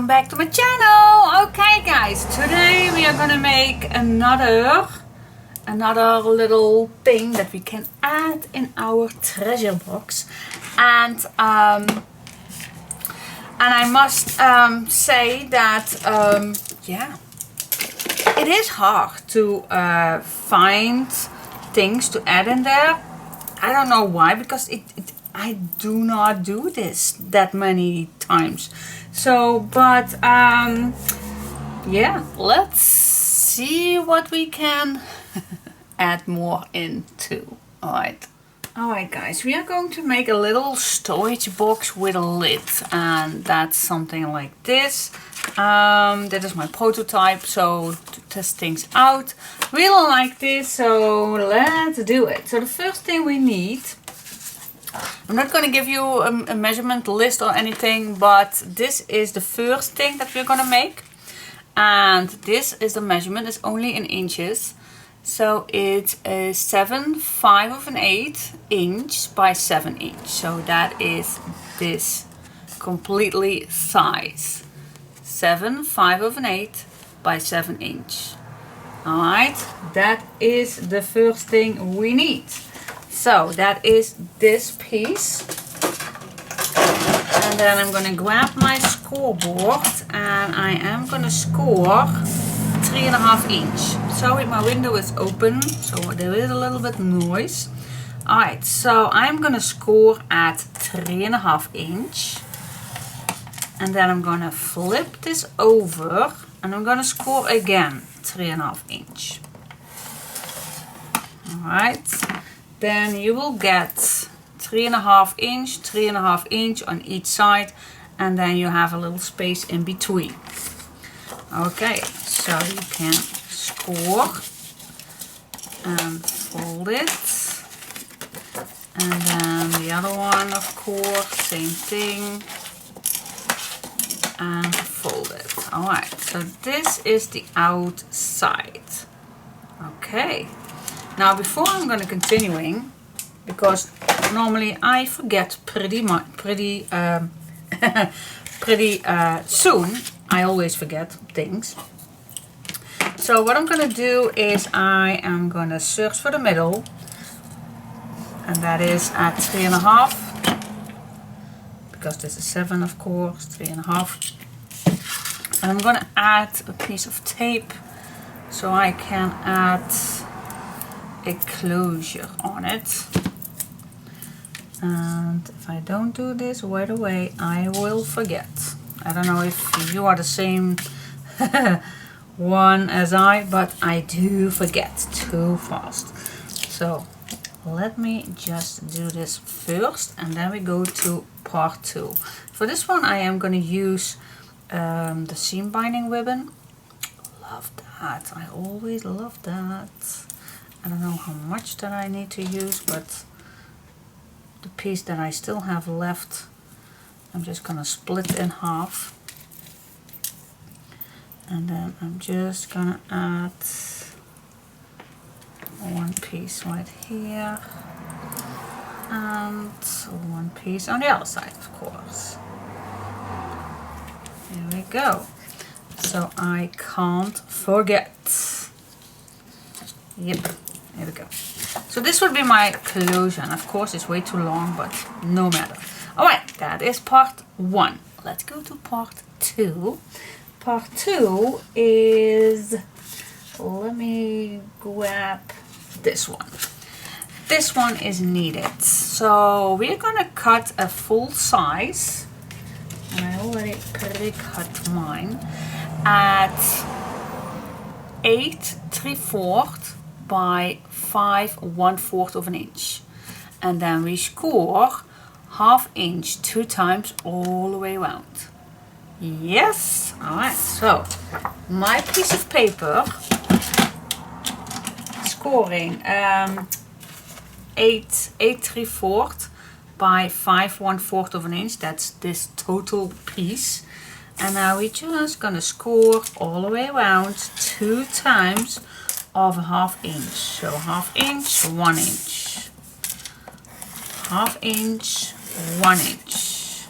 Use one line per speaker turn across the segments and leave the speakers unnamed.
welcome back to my channel. Okay guys, today we are gonna make another little thing that we can add in our treasure box, and I must say that yeah, it is hard to find things to add in there. I don't know why, because I do not do this that many times. So, but yeah, let's see what we can add more into. Alright guys, we are going to make a little storage box with a lid, and that's something like this. That is my prototype, so to test things out. Really like this, so let's do it. So the first thing we need, I'm not going to give you a measurement list or anything, but this is the first thing that we're going to make. And this is the measurement, it's only in inches. So it's a 7/5 inch by 7 inch. So that is this completely size. 7/5 by 7 inch. Alright, that is the first thing we need. So that is this piece, and then I'm gonna grab my scoreboard and I am gonna score 3.5 inch. Sorry, my window is open, so there is a little bit noise. Alright, so I'm gonna score at 3.5 inch, and then I'm gonna flip this over and I'm gonna score again 3.5 inch. Alright. Then you will get 3.5 inch on each side, and then you have a little space in between. Okay, so you can score and fold it, and then the other one, of course, same thing, and fold it. Alright, so this is the outside. Okay. Now, before I'm going to continuing, because normally I forget pretty soon. I always forget things. So what I'm going to do is I am going to search for the middle, and that is at 3.5, because this is 7, of course. 3.5, and I'm going to add a piece of tape so I can add a closure on it. And if I don't do this right away, I will forget. I don't know if you are the same one as I, but I do forget too fast. So let me just do this first, and then we go to part 2. For this one I am going to use the seam binding ribbon. Love that, I always love that. I don't know how much that I need to use, but the piece that I still have left, I'm just gonna split in half, and then I'm just gonna add one piece right here and one piece on the other side, of course. Here we go. So I can't forget. Yep. Here we go. So this would be my closure, and of course it's way too long, but no matter. Alright, that is part 1. Let's go to part 2. Part 2 is, let me grab this one. This one is needed. So we're gonna cut a full size, and I already pre-cut mine, at 8 3/4 by 5 1/4 inch, and then we score 1/2 inch 2 times all the way around. Yes. Alright, so my piece of paper, scoring 8 3/4 by 5 1/4 inch. That's this total piece, and now we're just gonna score all the way around 2 times of 1/2 inch. So 1/2 inch, 1 inch, 1/2 inch, 1 inch,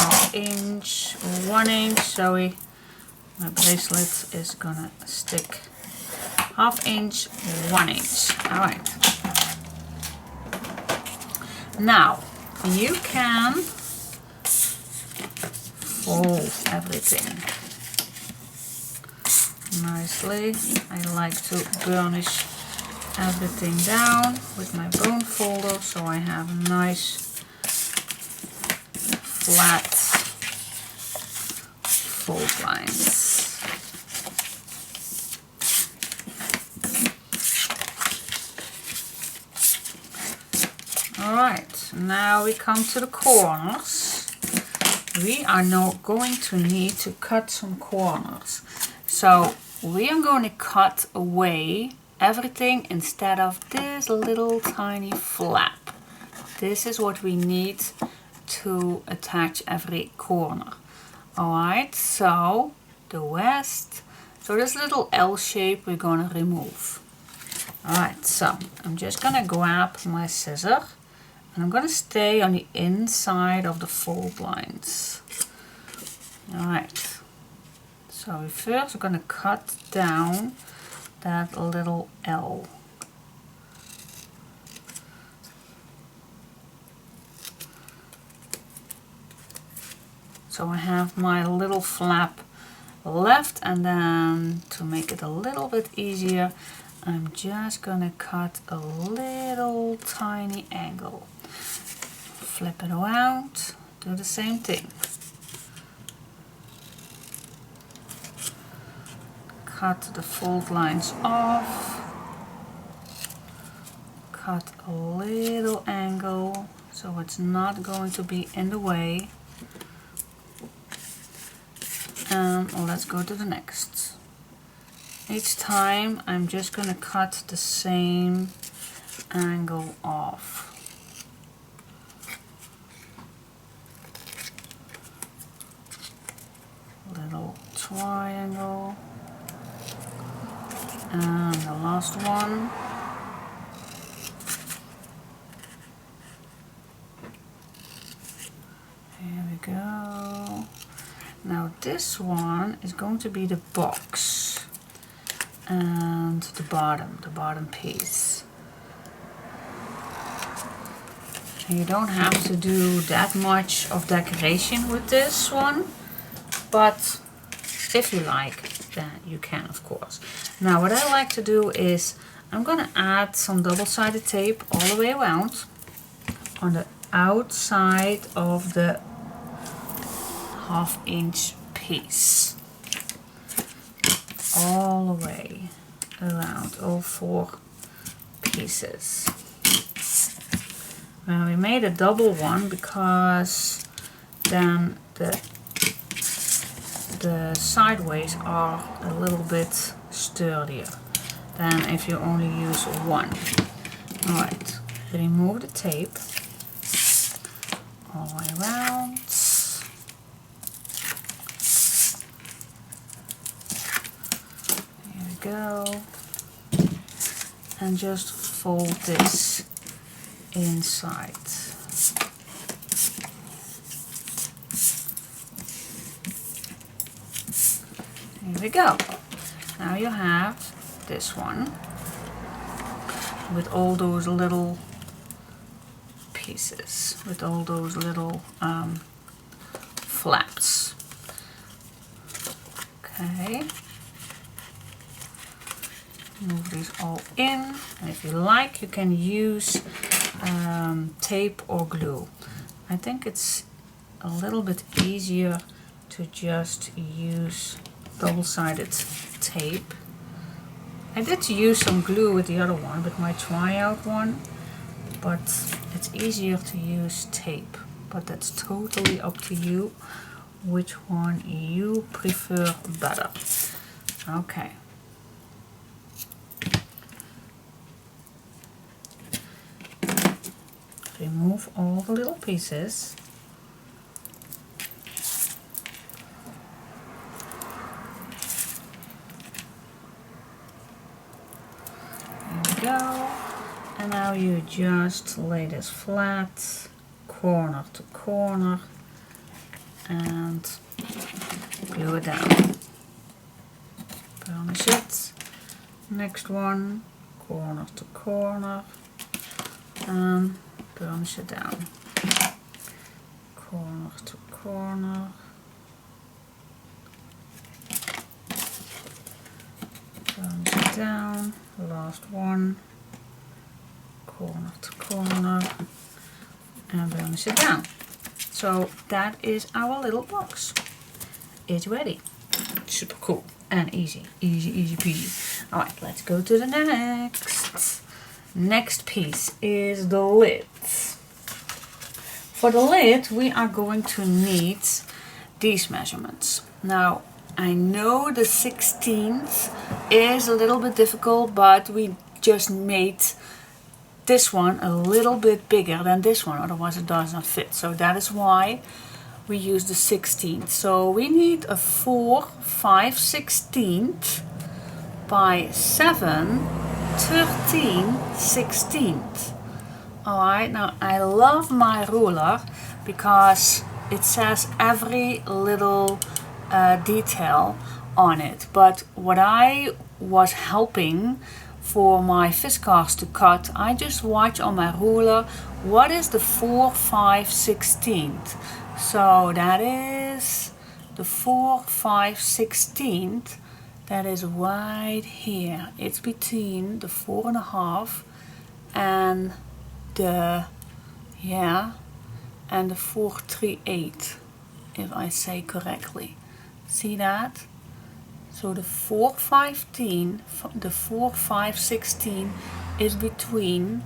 1/2 inch, 1 inch, sorry. My bracelet is gonna stick 1/2 inch, 1 inch. Alright. Now you can fold everything nicely. I like to burnish everything down with my bone folder so I have nice flat fold lines. Alright, now we come to the corners. We are now going to need to cut some corners. So we are going to cut away everything instead of this little tiny flap. This is what we need to attach every corner. Alright, so the west, so this little L shape we're going to remove. Alright, so I'm just going to grab my scissor and I'm going to stay on the inside of the fold lines. Alright, so we first are going to cut down that little L. So I have my little flap left, and then to make it a little bit easier, I'm just gonna cut a little tiny angle. Flip it around, do the same thing. Cut the fold lines off. Cut a little angle so it's not going to be in the way. And let's go to the next. Each time I'm just going to cut the same angle off. Little triangle. And the last one. Here we go. Now this one is going to be the box and the bottom piece. And you don't have to do that much of decoration with this one, but if you like, then you can, of course. Now what I like to do is I'm going to add some double-sided tape all the way around on the outside of the 1/2 inch piece, all the way around all 4 pieces. Now we made a double one because then the sideways are a little bit sturdier than if you only use one. Alright, remove the tape all the way around. Here we go. And just fold this inside. Here we go. Now you have this one with all those little pieces, with all those little flaps. Okay. Move these all in, and if you like, you can use tape or glue. I think it's a little bit easier to just use double-sided tape. I did use some glue with the other one, with my tryout one, but it's easier to use tape. But that's totally up to you which one you prefer better. Okay. Remove all the little pieces. There we go. And now you just lay this flat, corner to corner. and glue it down. Burnish it. Next one, corner to corner, and burnish it down. Corner to corner. Burnish it down. Last one, corner to corner, and burnish it down. So that is our little box. It's ready. Super cool and easy, easy peasy. All right, let's go to the next. Next piece is the lid. For the lid, we are going to need these measurements. Now, I know the 16th is a little bit difficult, but we just made this one a little bit bigger than this one, otherwise it does not fit. So that is why we use the 16th. So we need a 4/5/16 by 7/13/16. Alright, now I love my ruler because it says every little detail on it. But what I was helping for my fish cast to cut, I just watch on my ruler what is the 4/5/16. So that is the 4/5/16. That is right here. It's between the 4.5 and the 4/3/8, if I say correctly. See that? So the 4/5/16 is between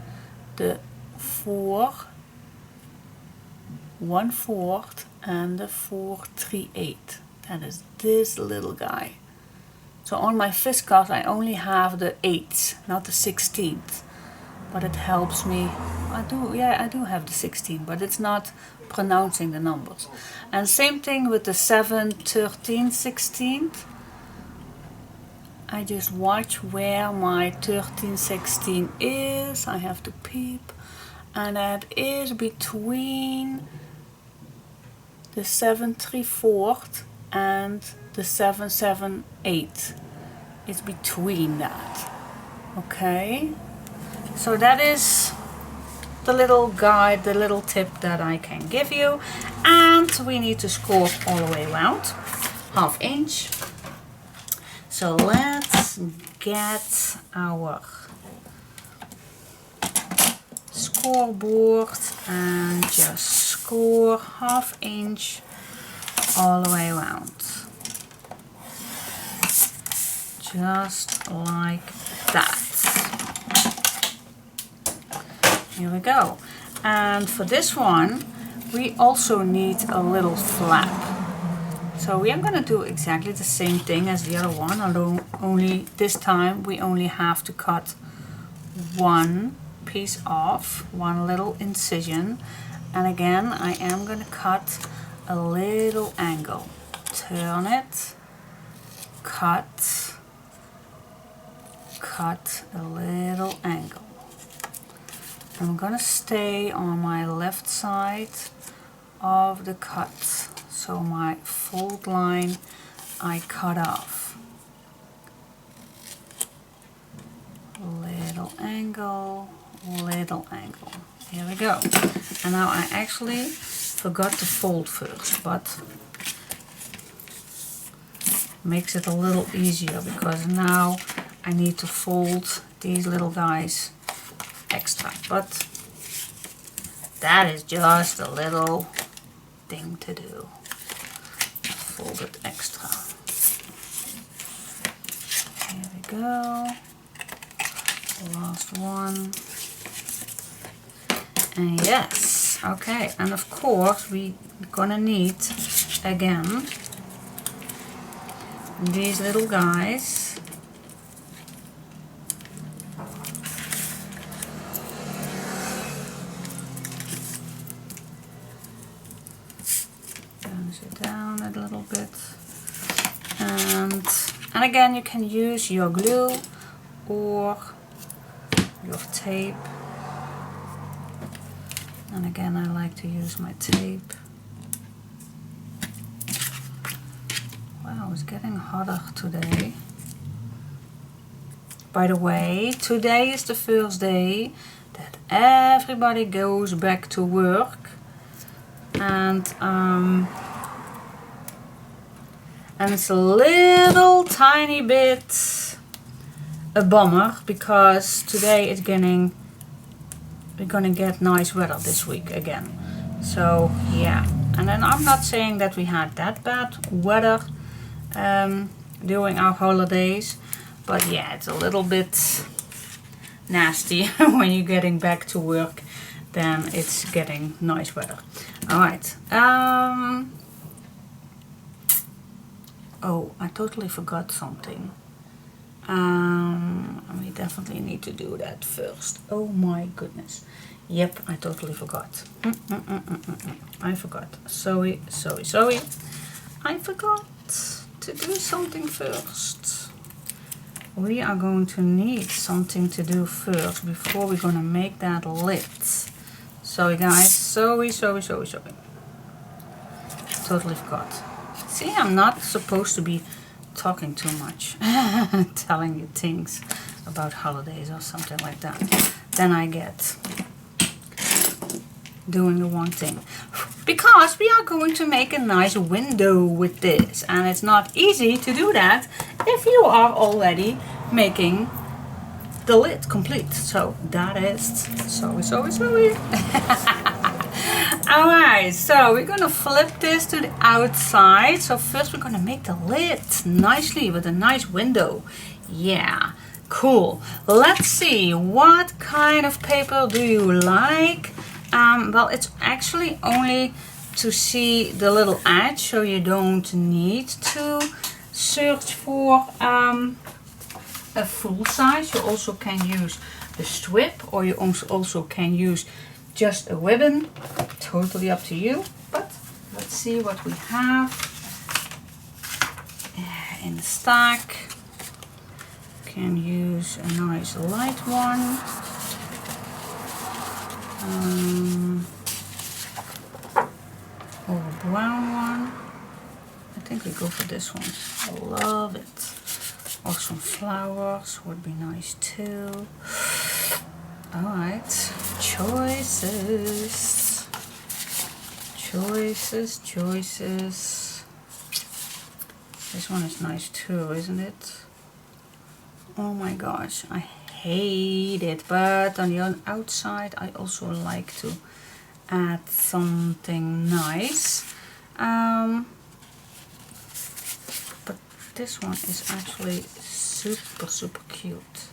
the 4/1/4 and the 4/3/8. That is this little guy. So on my fish card I only have the 8th, not the 16th. But it helps me. I do have the 16, but it's not pronouncing the numbers. And same thing with the 7/13/16. I just watch where my 13/16 is. I have to peep, and that is between the 7/3/4 and the 7/7/8. It's between that. Okay, so that is the little guide, the little tip that I can give you. And we need to score all the way around, 1/2 inch. So let's get our scoreboard and just score 1/2 inch all the way around. Just like that. Here we go. And for this one, we also need a little flap. So we are going to do exactly the same thing as the other one, although only this time we only have to cut one piece off, one little incision. And again, I am going to cut a little angle. Turn it, cut, cut a little angle. I'm going to stay on my left side of the cut. So my fold line I cut off. Little angle, little angle. Here we go. And now I actually forgot to fold first, but makes it a little easier because now I need to fold these little guys extra. But that is just a little thing to do. Fold it extra. Here we go. Last one. And yes, okay. And of course we're gonna need again these little guys. It down a little bit, and again you can use your glue or your tape, and again I like to use my tape. So it's getting hotter today. By the way, today is the first day that everybody goes back to work, and it's a little tiny bit a bummer because today we're gonna get nice weather this week again. So yeah, and then I'm not saying that we had that bad weather during our holidays, but yeah, it's a little bit nasty when you're getting back to work. Then it's getting nice weather. All right. Oh, I totally forgot something. We definitely need to do that first. Oh my goodness. Yep, I totally forgot. I forgot. Sorry. I forgot to do something first. We are going to need something to do first before we're gonna make that lid. Sorry guys, sorry. Totally forgot. See, I'm not supposed to be talking too much, telling you things about holidays or something like that. Then I get doing the wrong thing. Because we are going to make a nice window with this, and it's not easy to do that if you are already making the lid complete. So that is sorry. Alright, so we're gonna flip this to the outside. So first we're gonna make the lid nicely with a nice window. Yeah, cool. Let's see, what kind of paper do you like? Well, it's actually only to see the little edge, so you don't need to search for a full size. You also can use a strip, or you also can use just a ribbon. Totally up to you. But let's see what we have in the stack. Can use a nice light one. Or a brown one. I think we go for this one. I love it. Or some flowers would be nice too. Alright, choices. This one is nice too, isn't it? Oh my gosh, I hate it. But on the outside I also like to add something nice. But this one is actually super cute.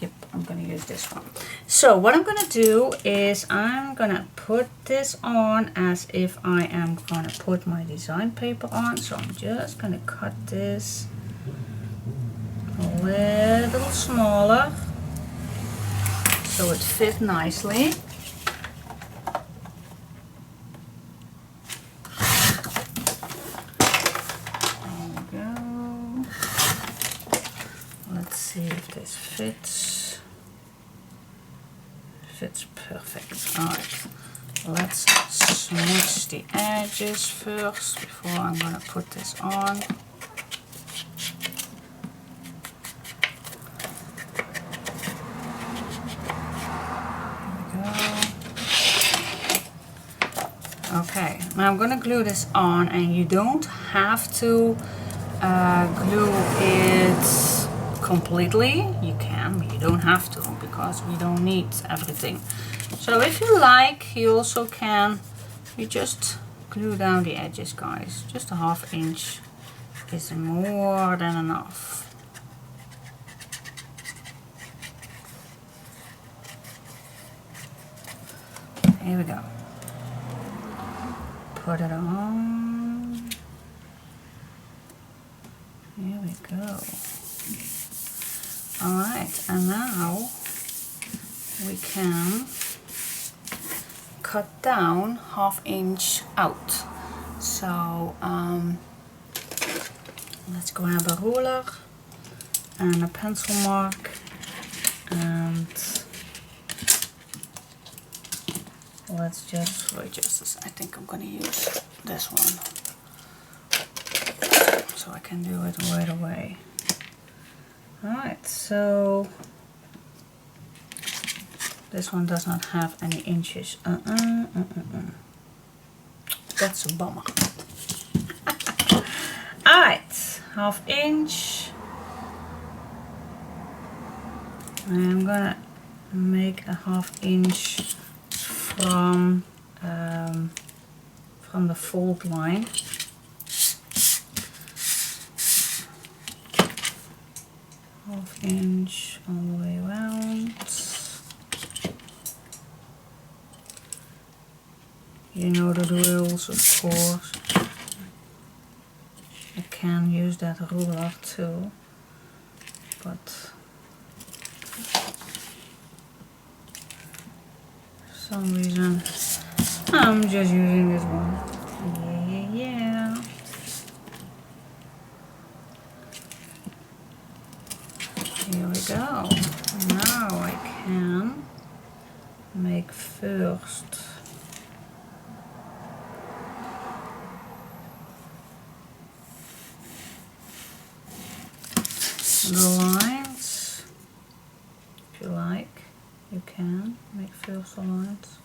Yep, I'm gonna use this one. So what I'm gonna do is I'm gonna put this on as if I am gonna put my design paper on. So I'm just gonna cut this a little smaller so it fits nicely. There we go. Let's see if this fits. Fits perfect. Alright, let's smooth the edges first before I'm gonna put this on. Okay, now I'm gonna glue this on, and you don't have to glue it completely. You can, but you don't have to, because we don't need everything. So if you like, you also can, you just glue down the edges, guys. Just a ½ inch is more than enough. Here we go. Put it on. Here we go. Alright, and now we can cut down ½ inch out. So let's grab a ruler and a pencil mark, and let's just, I think I'm gonna use this one. so I can do it right away. Alright, so this one does not have any inches. That's a bummer. Alright, 1/2 inch. I'm gonna make a 1/2 inch from the fold line. Half inch all the way around. You know the rules, of course. I can use that ruler too, but for some reason I'm just using this one. Yeah. Here we go. Now I can make first the lines. If you like, you can make first the lines.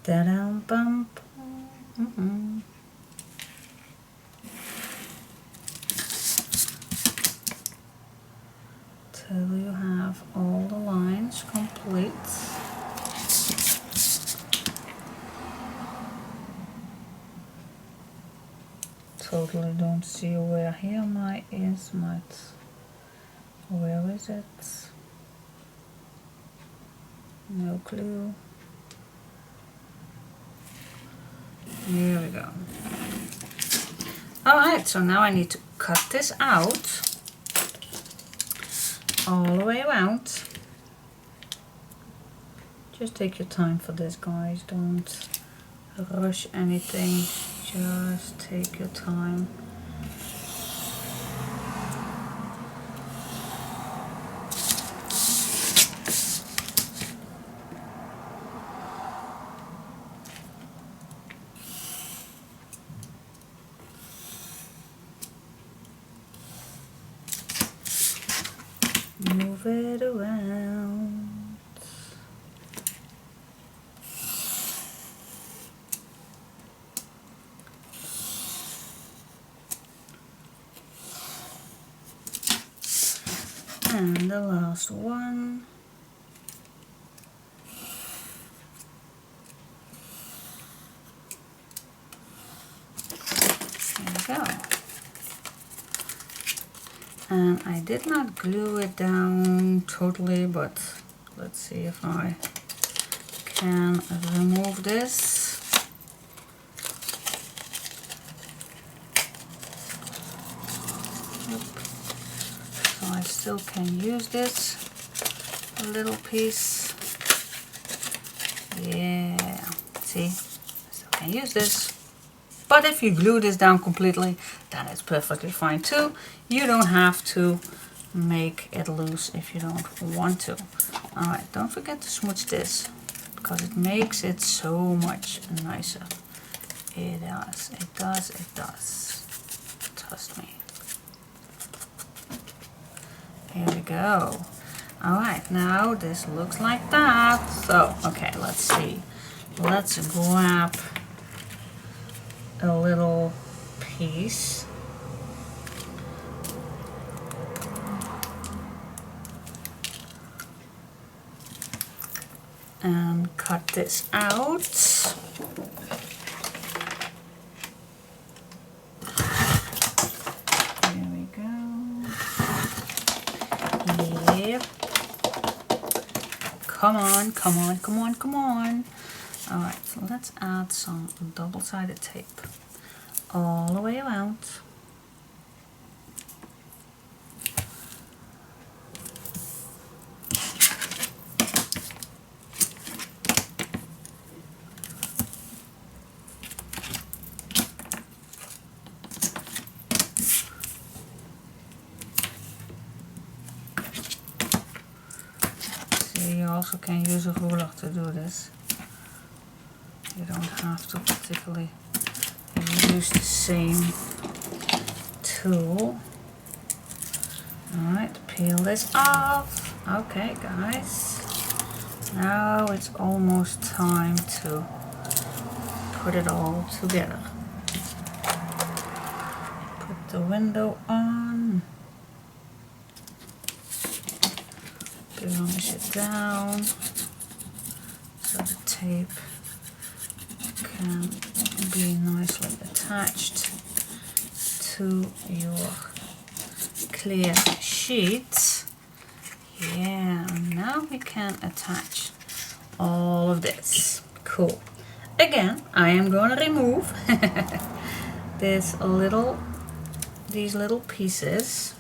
Da-dum bum. Till you have all the lines complete. Totally don't see where here my is, but where is it? No clue. Here we go. Alright, so now I need to cut this out all the way around. Just take your time for this, guys. Don't rush anything. Just take your time. Move it around. And the last one. There we go. And I did not glue it down totally, but let's see if I can remove this. So I still can use this little piece. Yeah, see, I still can use this. But if you glue this down completely, then it's perfectly fine too. You don't have to make it loose if you don't want to. Alright, don't forget to smooch this, because it makes it so much nicer. It does, it does, it does. Trust me. Here we go. Alright, now this looks like that. So, okay, let's see. Let's grab a little piece. And cut this out. There we go. Yep. Come on, come on, come on, come on. Alright, so let's add some double-sided tape all the way around. See, you also can use a ruler to do this. You don't have to particularly use the same tool. Alright, peel this off. Okay guys, now it's almost time to put it all together. Put the window on. Burnish it down so the tape can be nicely attached to your clear sheet. Yeah, now we can attach all of this. Cool. Again, I am going to remove these little pieces.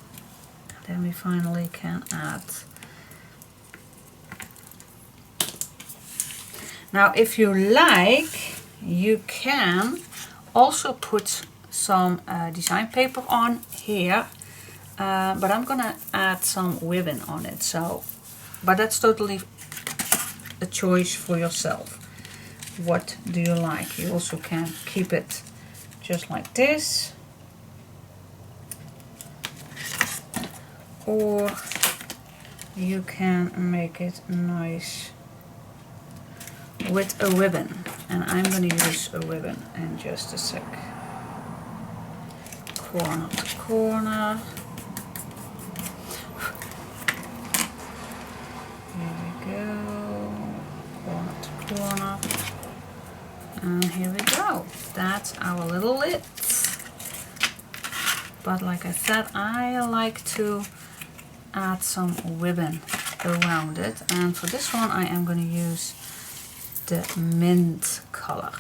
Then we finally can add. Now if you like, you can also put some design paper on here, but I'm gonna add some ribbon on it, so, but that's totally a choice for yourself. What do you like? You also can keep it just like this, or you can make it nice with a ribbon, and I'm going to use a ribbon in just a sec. Corner to corner. Here we go. Corner to corner. And here we go. That's our little lid. But like I said, I like to add some ribbon around it, and for this one I am going to use the mint color.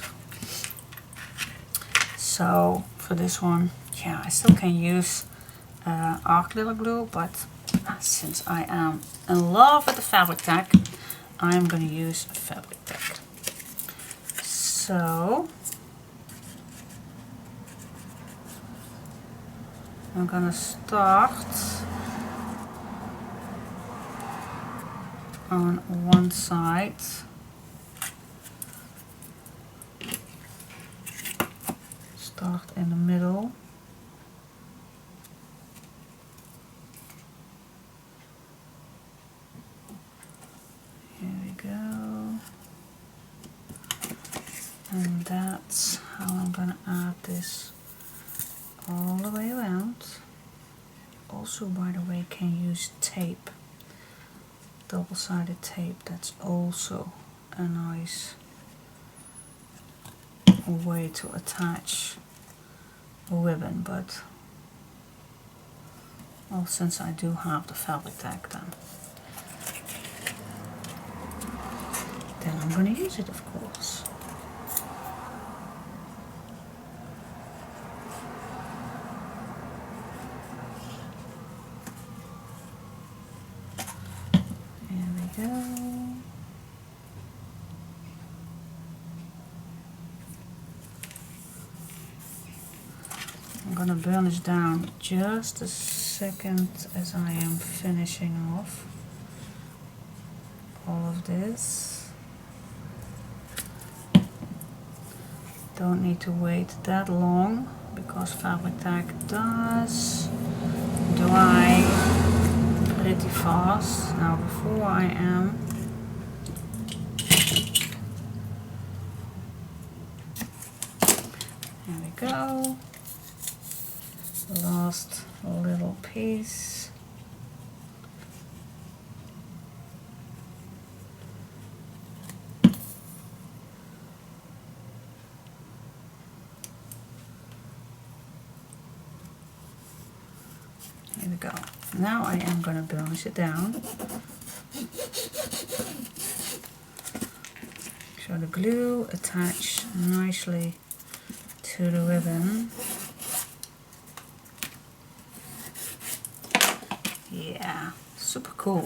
So for this one, yeah, I still can use art glitter glue, but since I am in love with the fabric tag, I am going to use fabric tag. So I'm going to start on one side. Start in the middle. Here we go. And that's how I'm going to add this all the way around. Also, by the way, can use tape. Double-sided tape. That's also a nice way to attach a ribbon, but well, since I do have the fabric tag, then I'm going to use it, of course. There we go. I'm going to burnish down just a second as I am finishing off all of this. Don't need to wait that long because fabric tag does dry pretty fast. Now before I am there we go. Last little piece. Here we go. Now I am going to burnish it down. So the glue attached nicely to the ribbon. Yeah, super cool.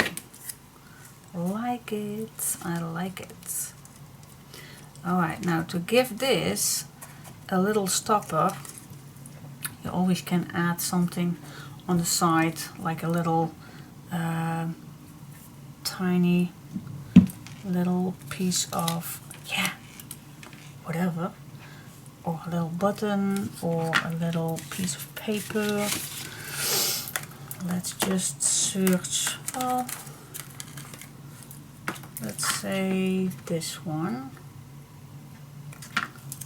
Like it. I like it. Alright, now to give this a little stopper, you always can add something on the side, like a little tiny little piece of, yeah, whatever. or a little button or a little piece of paper. Let's just search, let's say this one.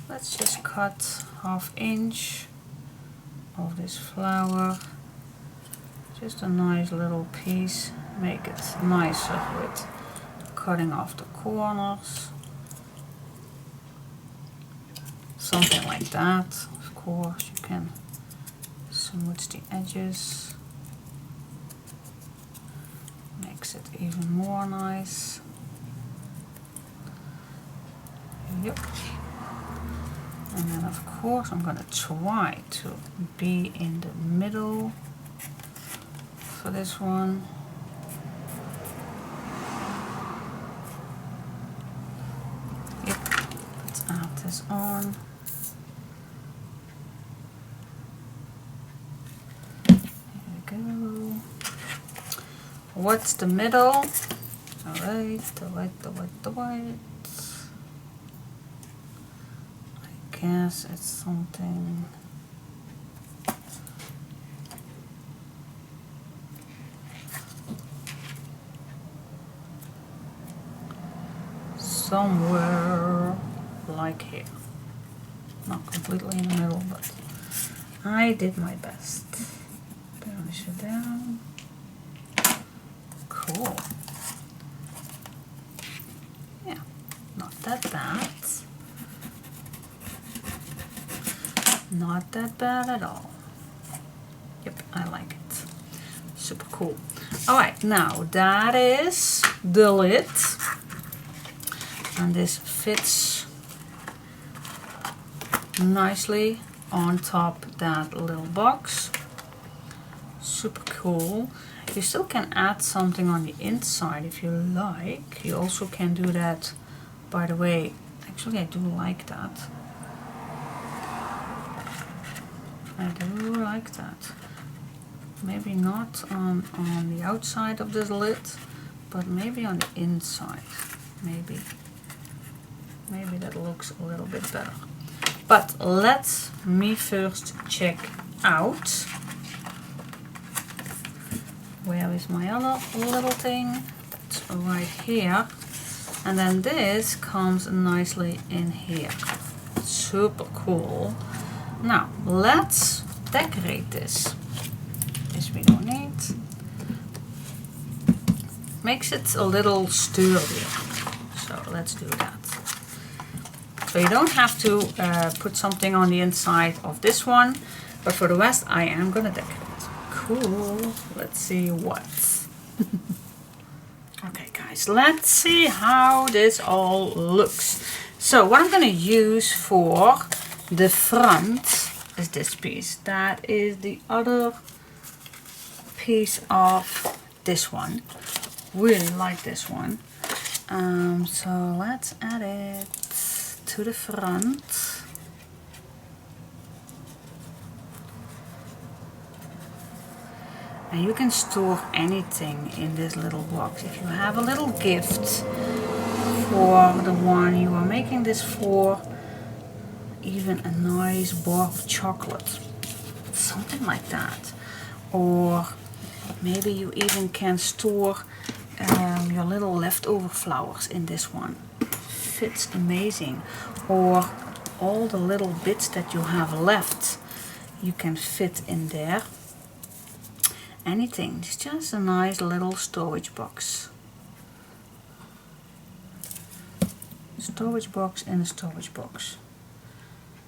Let's just cut 1/2 inch of this flower. Just a nice little piece. Make it nicer with cutting off the corners. Something like that. Of course, you can smooth the edges. Makes it even more nice. Yep. And then of course I'm going to try to be in the middle for this one. Yep. Let's add this on. Here we go. What's the middle? Alright, the white. Yes, it's something somewhere like here. Not completely in the middle, but I did my best. Burnish it down. Cool. Yeah, not that bad. Not that bad at all. Yep, I like it. Super cool. Alright, now that is the lid. And this fits nicely on top that little box. Super cool. You still can add something on the inside if you like. You also can do that, by the way. Actually, I do like that. I do like that. Maybe not on the outside of this lid, but maybe on the inside. Maybe that looks a little bit better. But let me first check out. Where is my other little thing? That's right here. And then this comes nicely in here. Super cool. Now, let's decorate this. This we don't need. Makes it a little sturdier. So let's do that. So you don't have to put something on the inside of this one, but for the rest I am gonna decorate. Cool. Let's see what. Okay guys, let's see how this all looks. So what I'm gonna use for the front is this piece. That is the other piece of this one. Really like this one. So let's add it to the front. And you can store anything in this little box. If you have a little gift for the one you are making this for, even a nice bar of chocolate, something like that. Or maybe you even can store your little leftover flowers in this one. Fits amazing. Or all the little bits that you have left, you can fit in there. Anything. It's just a nice little storage box. Storage box in a storage box.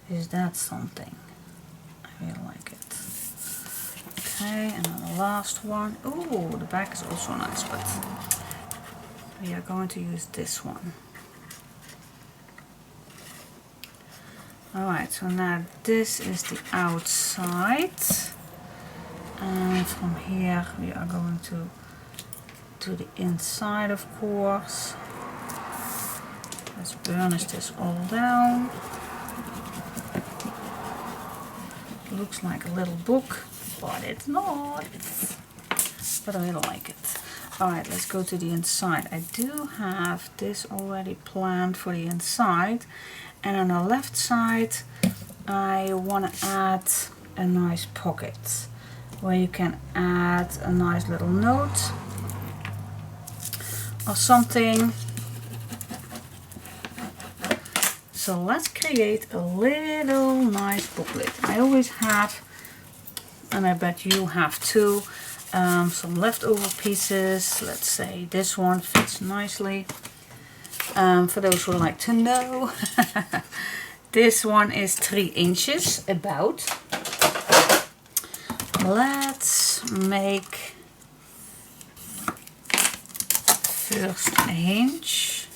Is that something? I really like it. Okay, and then the last one. Ooh, the back is also nice, but we are going to use this one. Alright, so now this is the outside. And from here we are going to do the inside, of course. Let's burnish this all down. Looks like a little book, but it's not. But I really like it. Alright, let's go to the inside. I do have this already planned for the inside. And on the left side I want to add a nice pocket where you can add a nice little note or something. So let's create a little nice booklet. I always have, and I bet you have too, some leftover pieces. Let's say this one fits nicely. For those who like to know, this one is 3 inches about. Let's make first a inch.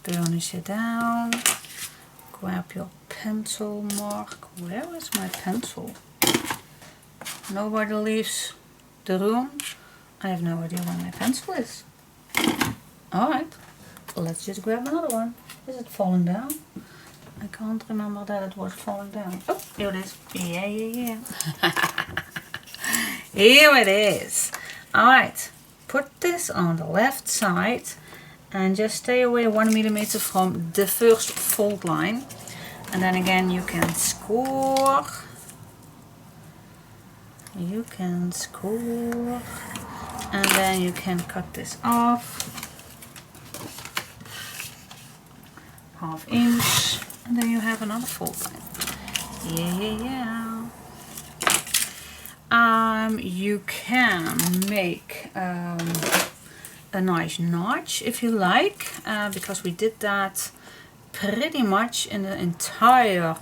Burnish it down. Grab your pencil mark. Where is my pencil? Nobody leaves the room. I have no idea where my pencil is. Alright, let's just grab another one. Is it falling down? I can't remember that it was falling down. Oh, here it is. Yeah. Here it is. Alright, put this on the left side and just stay away 1 millimeter from the first fold line. And then again you can score. You can score. And then you can cut this off. 1/2 inch. And then you have another fold line. Yeah. You can make a nice notch if you like, because we did that pretty much in the entire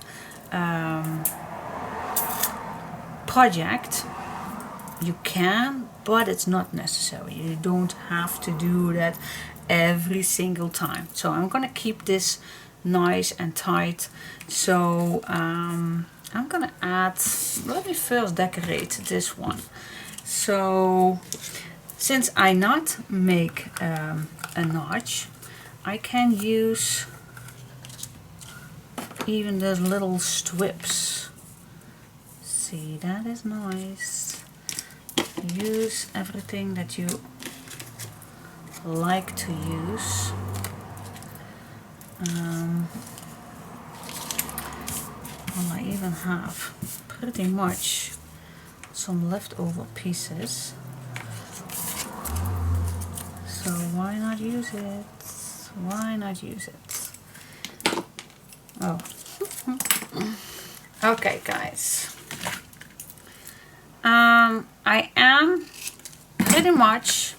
project. You can, but it's not necessary. You don't have to do that every single time. So I'm gonna keep this nice and tight. So I'm gonna add, let me first decorate this one. So since I not make a notch, I can use even those little strips. See, that is nice. Use everything that you like to use. Well, I even have pretty much some leftover pieces, so why not use it? Why not use it? Oh. Okay, guys. I am pretty much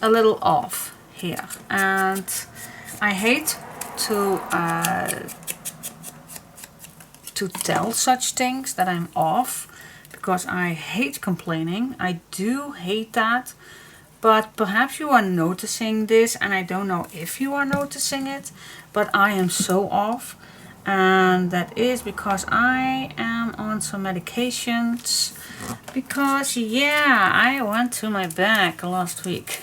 a little off here, and I hate to tell such things that I'm off, because I hate complaining. I do hate that, but perhaps you are noticing this, and I don't know if you are noticing it, but I am so off, and that is because I am on some medications, because yeah, I went to my back last week.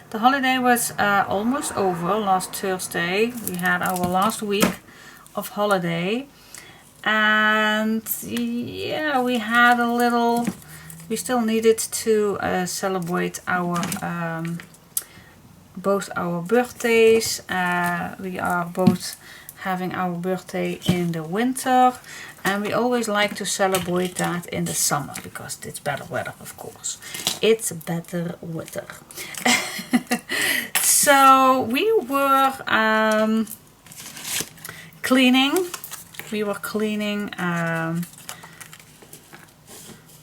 The holiday was almost over last Thursday. We had our last week of holiday, and yeah, we had a little, we still needed to celebrate our both our birthdays. We are both having our birthday in the winter, and we always like to celebrate that in the summer because it's better weather, of course. It's better weather. So we were cleaning. We were cleaning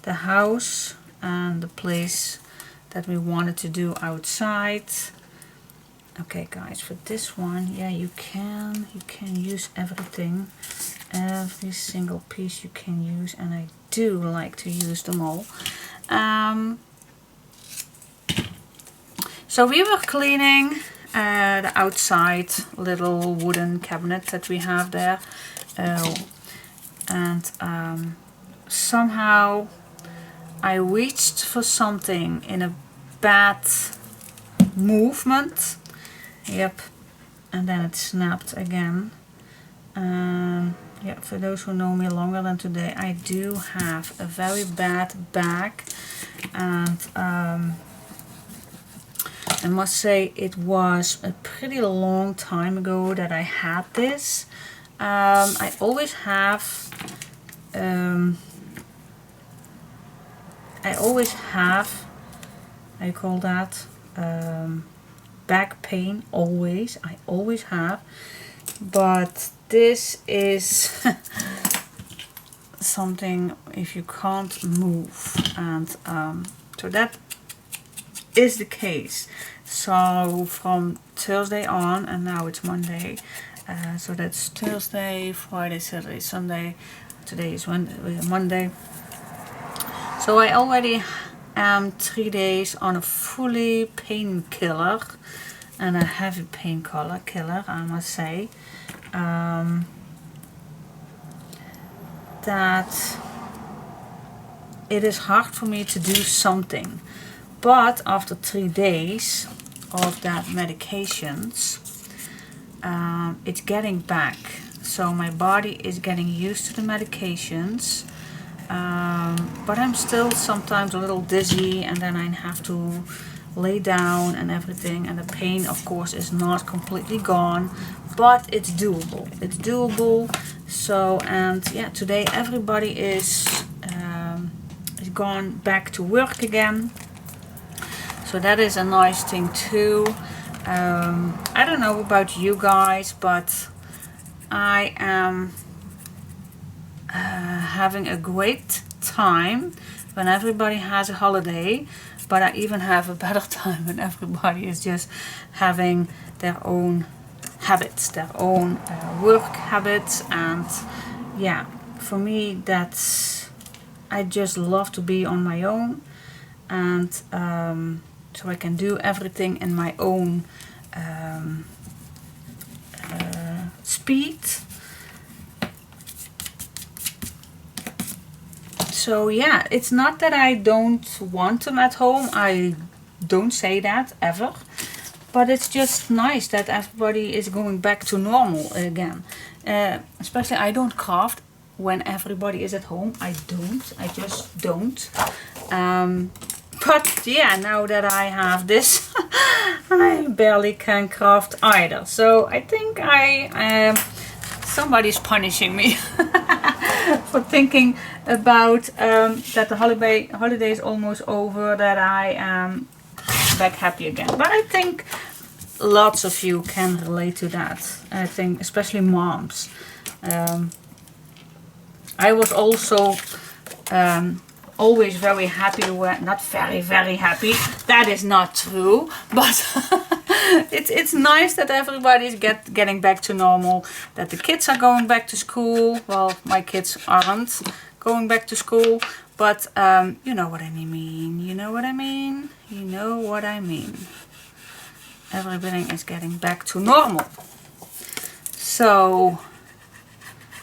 the house and the place that we wanted to do outside. Okay, guys, for this one, yeah, you can use everything, every single piece you can use, and I do like to use them all. So we were cleaning the outside little wooden cabinet that we have there, and somehow I reached for something in a bad movement. Yep, and then it snapped again. Yeah, for those who know me longer than today, I do have a very bad back, and I must say it was a pretty long time ago that I had this. I always have I call that back pain. Always, I always have, but this is something if you can't move, and so that is the case. So from Thursday on, and now it's Monday, so that's Thursday, Friday, Saturday, Sunday. Today is Monday. So I already am 3 days on a fully painkiller, and a heavy painkiller, I must say. That it is hard for me to do something, but after 3 days of that medications, it's getting back. So my body is getting used to the medications, but I'm still sometimes a little dizzy, and then I have to lay down and everything, and the pain of course is not completely gone, but it's doable. It's doable. So, and yeah, today everybody is gone back to work again, so that is a nice thing too. I don't know about you guys, but I am having a great time when everybody has a holiday, but I even have a better time when everybody is just having their own habits, their own work habits. And yeah, for me that's, I just love to be on my own, and so I can do everything in my own speed. So yeah, it's not that I don't want them at home. I don't say that ever. But it's just nice that everybody is going back to normal again. Especially I don't craft when everybody is at home. I just don't. But yeah, now that I have this, I barely can craft either. So I think somebody's punishing me for thinking about that the holiday is almost over, that I am back happy again. But I think lots of you can relate to that. I think especially moms. I was also always very happy when, not very happy, that is not true, but it's nice that everybody's getting back to normal, that the kids are going back to school. Well, my kids aren't going back to school, but you know what I mean, you know what I mean, you know what I mean. Everything is getting back to normal. So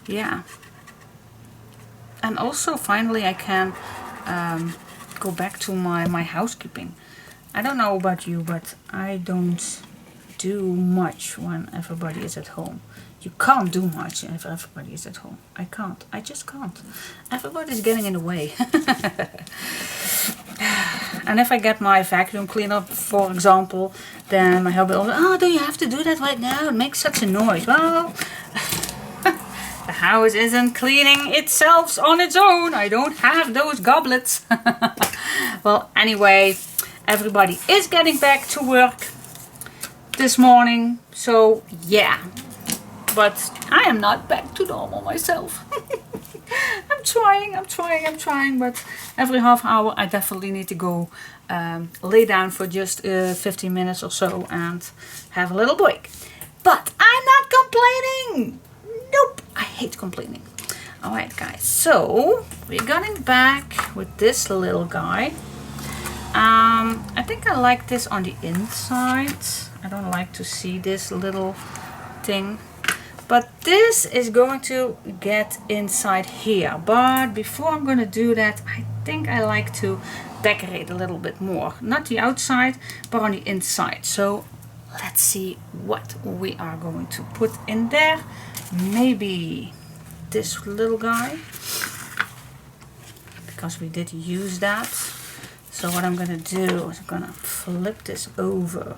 yeah, and also finally I can go back to my housekeeping. I don't know about you, but I don't do much when everybody is at home. You can't do much if everybody is at home. I can't. I just can't. Everybody's getting in the way. And if I get my vacuum cleaner, for example, then my husband will, oh, do you have to do that right now? It makes such a noise. Well, the house isn't cleaning itself on its own. I don't have those goblets. Well, anyway, everybody is getting back to work this morning. So, yeah. But I am not back to normal myself. I'm trying. But every half hour I definitely need to go lay down for just 15 minutes or so and have a little break. But I'm not complaining. Nope, I hate complaining. Alright guys, so we're getting back with this little guy. I think I like this on the inside. I don't like to see this little thing. But this is going to get inside here. But before I'm going to do that, I think I like to decorate a little bit more. Not the outside, but on the inside. So let's see what we are going to put in there. Maybe this little guy, because we did use that. So what I'm going to do is I'm going to flip this over.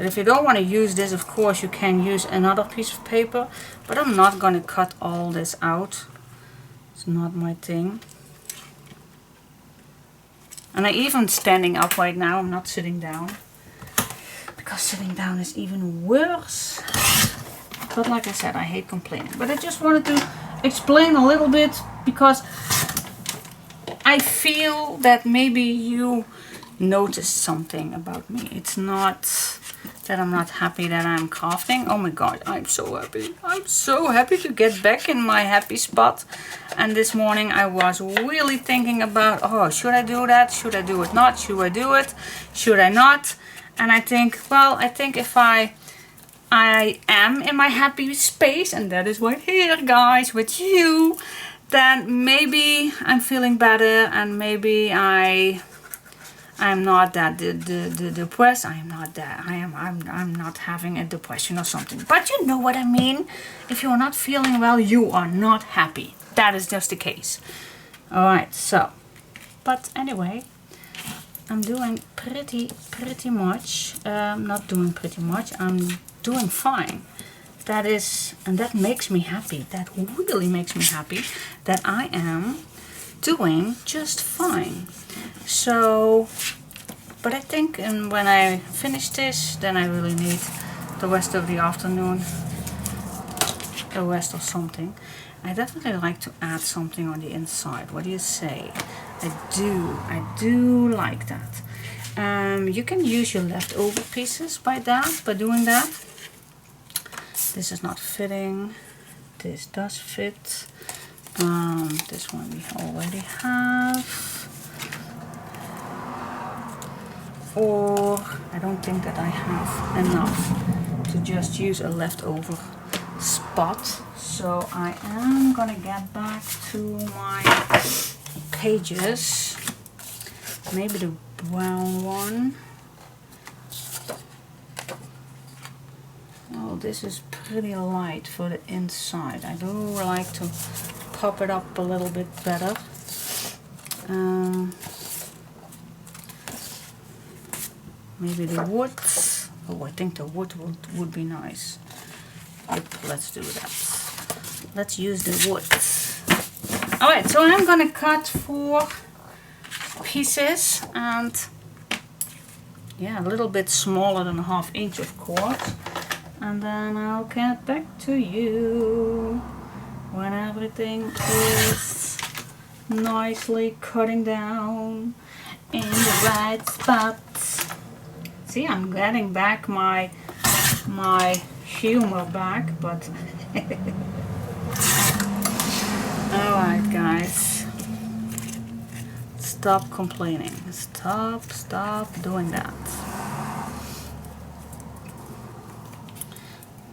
But if you don't want to use this, of course, you can use another piece of paper. But I'm not going to cut all this out. It's not my thing. And I'm even standing up right now. I'm not sitting down. Because sitting down is even worse. But like I said, I hate complaining. But I just wanted to explain a little bit because I feel that maybe you noticed something about me. It's not that I'm not happy that I'm crafting. Oh my god, I'm so happy. I'm so happy to get back in my happy spot. And this morning I was really thinking about, oh, should I do that? Should I do it not? Should I do it? Should I not? And I think, well, I think if I am in my happy space, and that is right here, guys, with you, then maybe I'm feeling better, and maybe I'm not that depressed. I am not that. I'm not having a depression or something. But you know what I mean. If you're not feeling well, you are not happy. That is just the case. All right. So, but anyway, I'm doing pretty much. Not doing pretty much. I'm doing fine. That is, and that makes me happy. That really makes me happy that I am doing just fine. So, but I think when I finish this, then I really need the rest of the afternoon, the rest of something. I definitely like to add something on the inside. What do you say? I do like that. You can use your leftover pieces by doing that. This is not fitting. This does fit. This one we already have. Or I don't think that I have enough to just use a leftover spot. So I am gonna get back to my pages. Maybe the brown one. Oh, this is pretty light for the inside. I do like to pop it up a little bit better. Maybe the wood. Oh, I think the wood would be nice. Yep, let's do that. Let's use the wood. Alright, so I'm gonna cut 4 pieces, and yeah, a little bit smaller than a 1/2 inch, of course. And then I'll get back to you when everything is nicely cutting down in the right spots. See, I'm getting back my humor back, but alright guys, stop complaining. Stop doing that.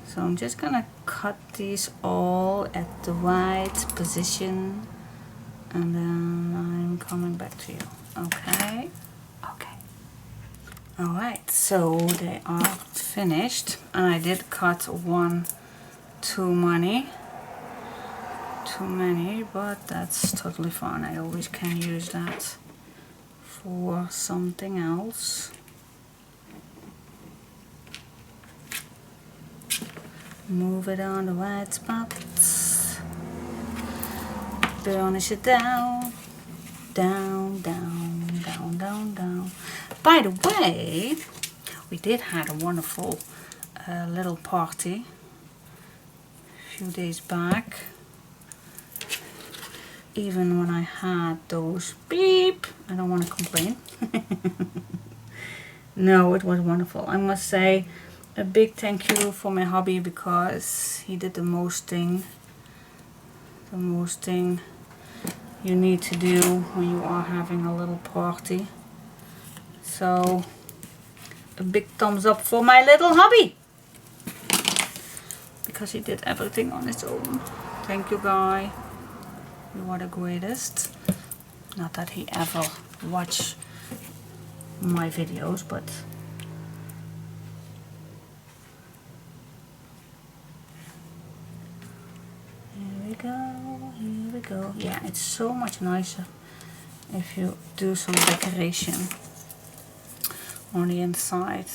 So I'm just gonna cut these all at the right position, and then I'm coming back to you. Okay? Okay. Alright, so they are finished, and I did cut one too many, but that's totally fine. I always can use that for something else. Move it on the right spots. Burnish it down. Down. By the way, we did have a wonderful little party a few days back. Even when I had those beep, I don't want to complain. No, it was wonderful. I must say a big thank you for my hubby, because he did the most thing you need to do when you are having a little party. So a big thumbs up for my little hubby, because he did everything on his own. Thank you, guy. You are the greatest. Not that he ever watched my videos, but here we go. Yeah, it's so much nicer if you do some decoration on the inside.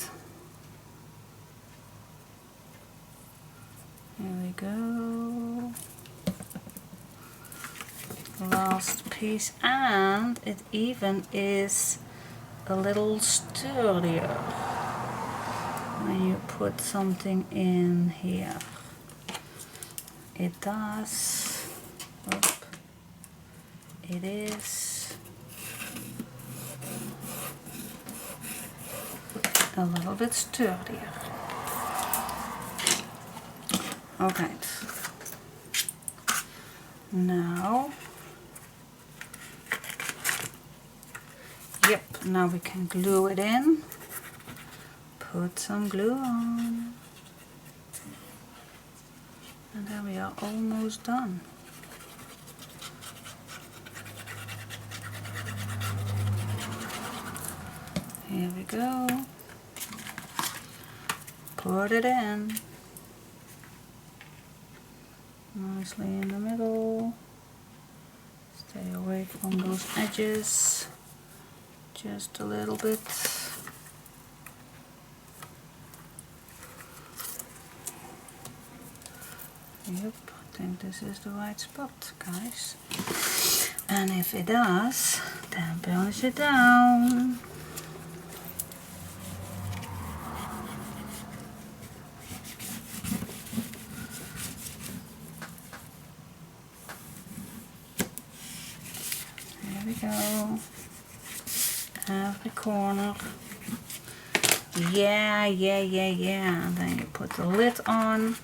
Here we go. Last piece, and it even is a little sturdier when you put something in here. It does. Oop. It is a little bit sturdier. Okay. Now, yep, now we can glue it in. Put some glue on. And then we are almost done. Here we go. Put it in. Nicely in the middle. Stay away from those edges. Just a little bit. Yep, I think this is the right spot, guys. And if it does, then burnish it down. There we go. Every corner. Yeah. And then you put the lid on.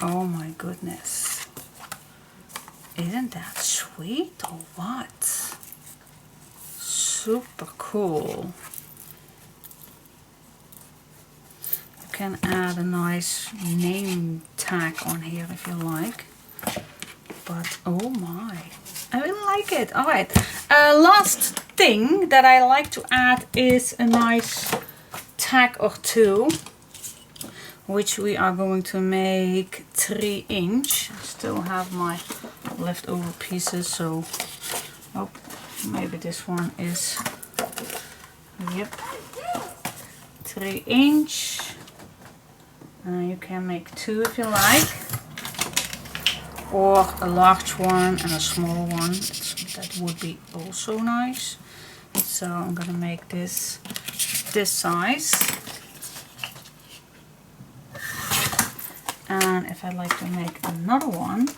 Oh my goodness. Isn't that sweet or what? Super cool. You can add a nice name tag on here if you like. But oh my, I really like it. Alright, last thing that I like to add is a nice tag or two, which we are going to make 3-inch. I still have my leftover pieces, so oh, maybe this one is, yep, 3-inch. You can make 2 if you like, or a large one and a small one. That would be also nice. So I'm gonna make this size. And if I'd like to make another one,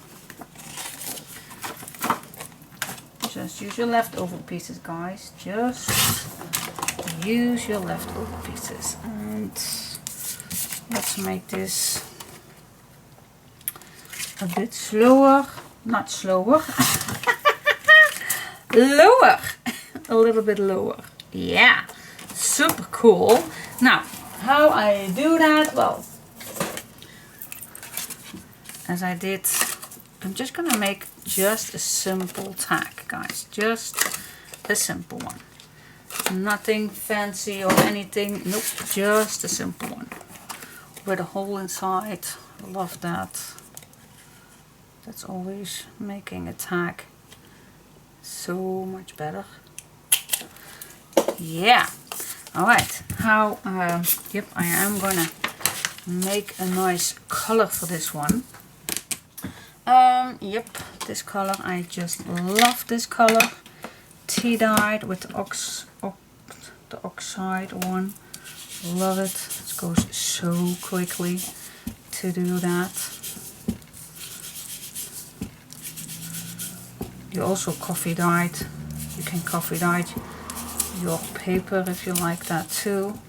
just use your leftover pieces, guys. Just use your leftover pieces. And let's make this a bit slower. Not slower. Lower. A little bit lower. Yeah. Super cool. Now, how I do that? Well, as I did, I'm just gonna make just a simple tag, guys. Just a simple one. Nothing fancy or anything. Nope, just a simple one. With a hole inside. I love that. That's always making a tag so much better. Yeah. Alright, how, yep, I am gonna make a nice color for this one. Yep, this color, I just love this color. Tea-dyed with the oxide one. Love it. It goes so quickly to do that. You also coffee dyed. You can coffee dye your paper if you like that too.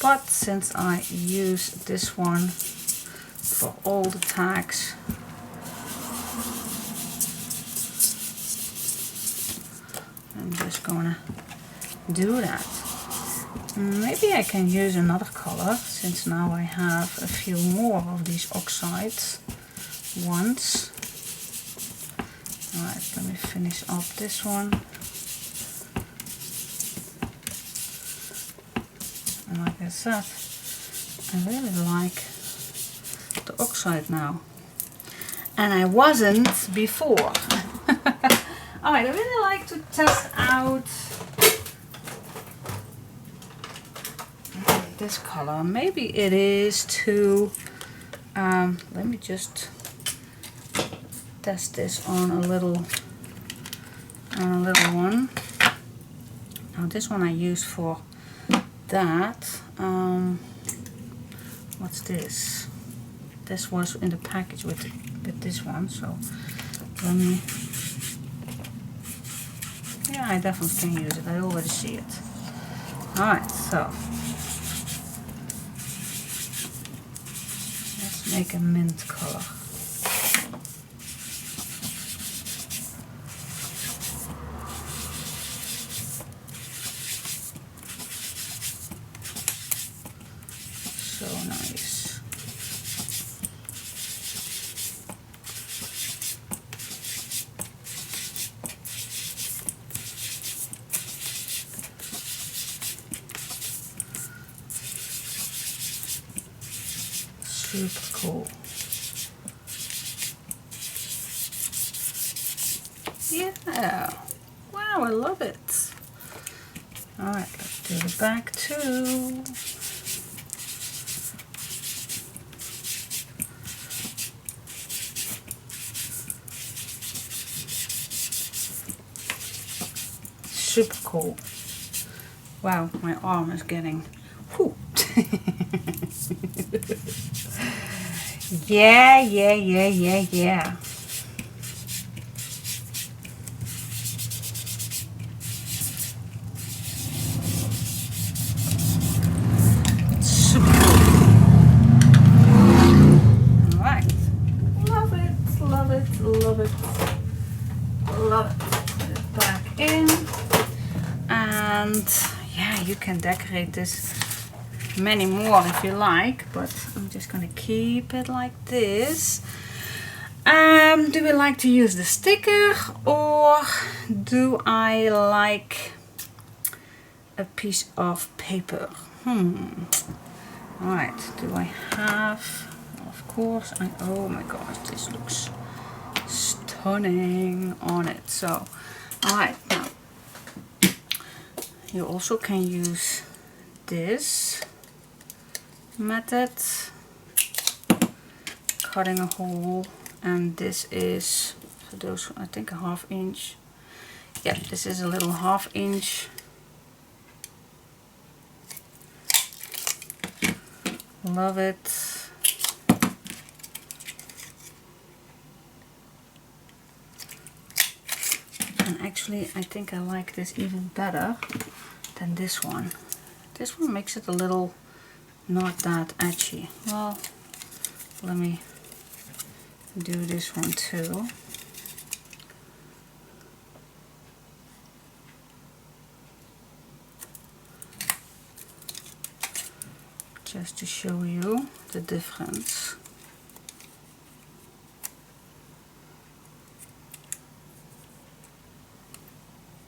But since I use this one for all the tags, I'm just gonna do that. Maybe I can use another color, since now I have a few more of these oxides ones. Alright, let me finish up this one. And like I said, I really like the oxide now. And I wasn't before. Alright, I really like to test out this color. Maybe it is too, let me just test this on a little one. Now this one I use for that. What's this? This was in the package with this one, so let me, yeah, I definitely can use it. I already see it. Alright, so let's make a mint color. So nice. Super cool. Yeah. Wow, I love it. Alright, let's do the back too. Super cool. Wow, my arm is getting, whew. Yeah. Super cool. Alright. Love it. Put it back in. And yeah, you can decorate this many more if you like, but I'm just gonna keep it like this. Do we like to use the sticker, or do I like a piece of paper? Alright, do I have, of course, oh my gosh, this looks stunning on it. So alright, now you also can use this method, cutting a hole, and this is for those, I think, a 1/2 inch. Yeah, this is a little 1/2 inch. Love it. And actually I think I like this even better than this one. This one makes it a little not that edgy. Well, let me do this one too. Just to show you the difference.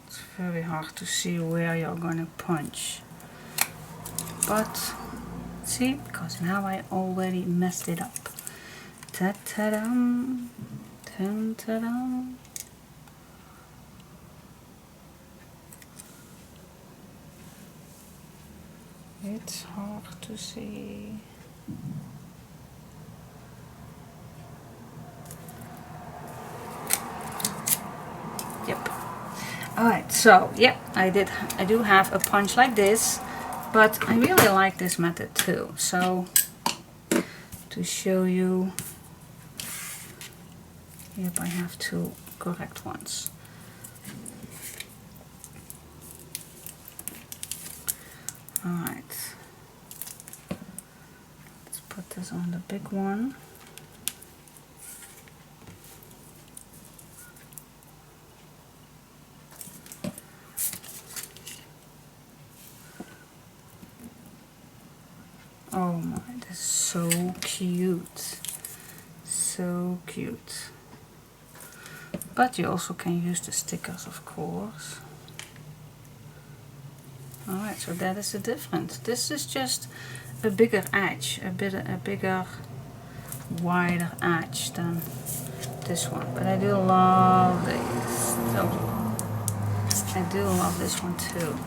It's very hard to see where you're going to punch. But see, because now I already messed it up. Ta-ta-dum, ta-ta-dum. It's hard to see. Yep. Alright, so yeah, I do have a punch like this, but I really like this method too. So to show you, yep, I have two correct ones. Alright, let's put this on the big one. Oh my, this is so cute. So cute. But you also can use the stickers, of course. Alright, so that is the difference. This is just a bigger edge, a bigger, wider edge than this one. But I do love this. So I do love this one too.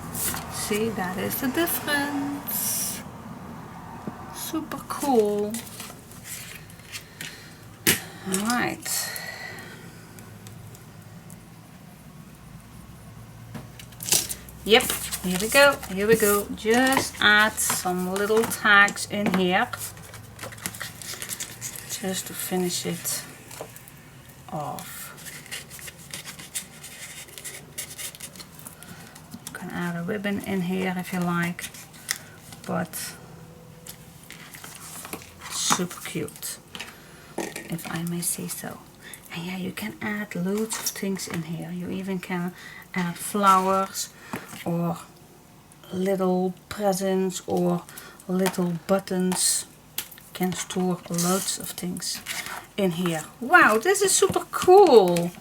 See, that is the difference. super cool. Alright. Yep, here we go, here we go. Just add some little tags in here. Just to finish it off. You can add a ribbon in here if you like, but super cute, if I may say so. And yeah, you can add loads of things in here. You even can add flowers or little presents or little buttons. You can store loads of things in here. Wow, this is super cool.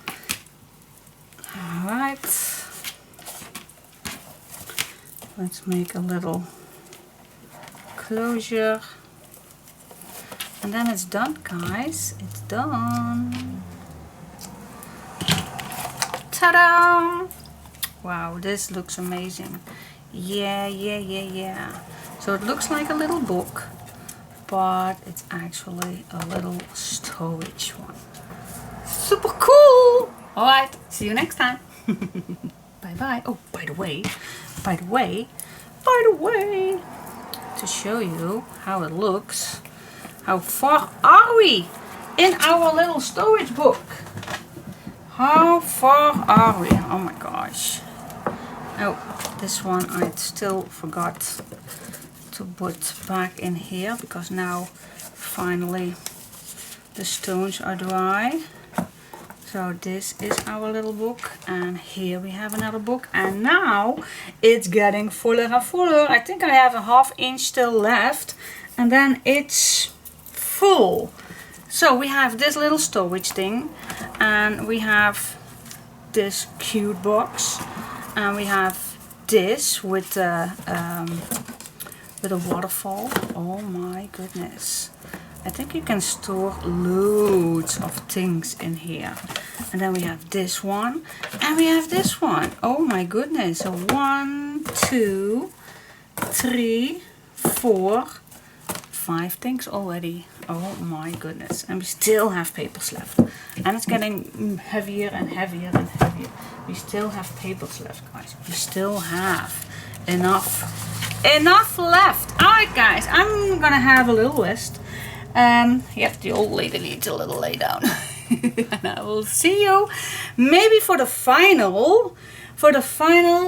Alright. Let's make a little closure. And then it's done, guys. It's done. Ta-da! Wow, this looks amazing. Yeah. So it looks like a little book, but it's actually a little storage one. Super cool! Alright, see you next time. Bye-bye. Oh, by the way, to show you how it looks, how far are we in our little storage book? How far are we? Oh my gosh. Oh, this one I still forgot to put back in here because now finally the stones are dry. So this is our little book, and here we have another book, and now it's getting fuller and fuller. I think I have a ½ inch still left, and then it's full. So we have this little storage thing, and we have this cute box, and we have this with a waterfall. Oh my goodness. I think you can store loads of things in here. And then we have this one, and we have this one. Oh my goodness. So 1, 2, 3, 4, 5 things already. Oh my goodness. And we still have papers left. And it's getting heavier and heavier and heavier. We still have papers left, guys. We still have enough left. Alright guys, I'm gonna have a little rest. Yep, the old lady needs a little lay down. And I will see you maybe for the final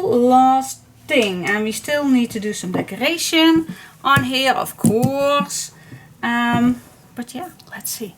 last thing. And we still need to do some decoration on here, of course. But yeah, let's see.